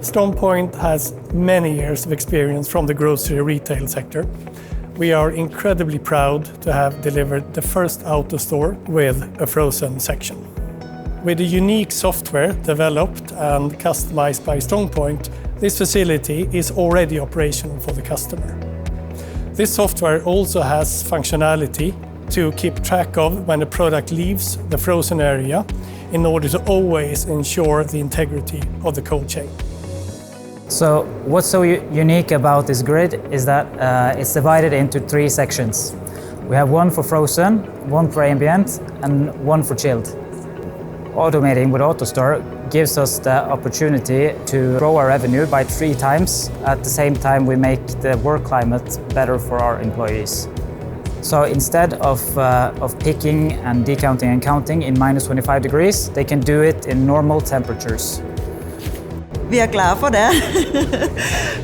StrongPoint has many years of experience from the grocery retail sector. We are incredibly proud to have delivered the first AutoStore with a frozen section. With a unique software developed and customized by StrongPoint, this facility is already operational for the customer. This software also has functionality to keep track of when a product leaves the frozen area in order to always ensure the integrity of the cold chain. So what's so unique about this grid is that it's divided into 3 sections. We have one for frozen, one for ambient, and one for chilled. Automating with AutoStore gives us the opportunity to grow our revenue by 3 times. At the same time, we make the work climate better for our employees. So instead of picking and decanting and counting in minus 25 degrees, they can do it in normal temperatures. Vi glade for det.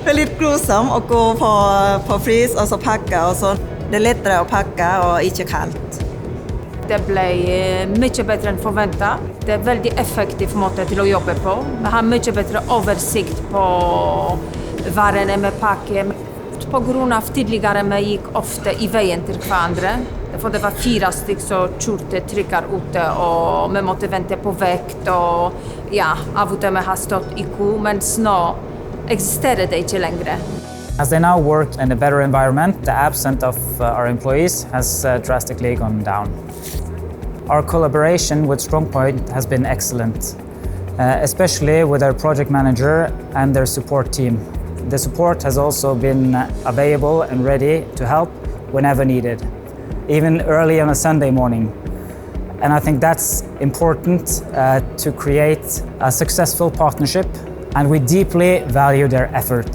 Det litt grusomt å gå på frys og så pakke og så. Det lettere å pakke og ikke kaldt. Det ble mye bedre enn forventet. Det veldig effektiv måte til å jobbe på. Vi har mye bedre oversikt på varene vi pakker. På grunn av tidligere vi gikk ofte i veien til hverandre. For det var 4 stykker som kjørte trykker ute, og vi måtte vente på vekt, og ja, av og til vi har stått i ko, mens nå eksisterer det ikke lenger. As they now work in a better environment, the absence of our employees has drastically gone down. Our collaboration with StrongPoint has been excellent, especially with our project manager and their support team. The support has also been available and ready to help whenever needed, even early on a Sunday morning. And I think that's important to create a successful partnership, and we deeply value their effort.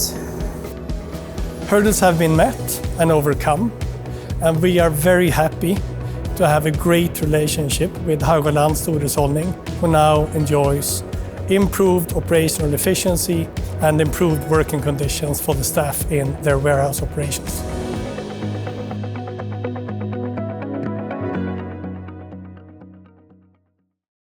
Hurdles have been met and overcome, and we are very happy to have a great relationship with Haugaland Storhusholdning, who now enjoys improved operational efficiency and improved working conditions for the staff in their warehouse operations.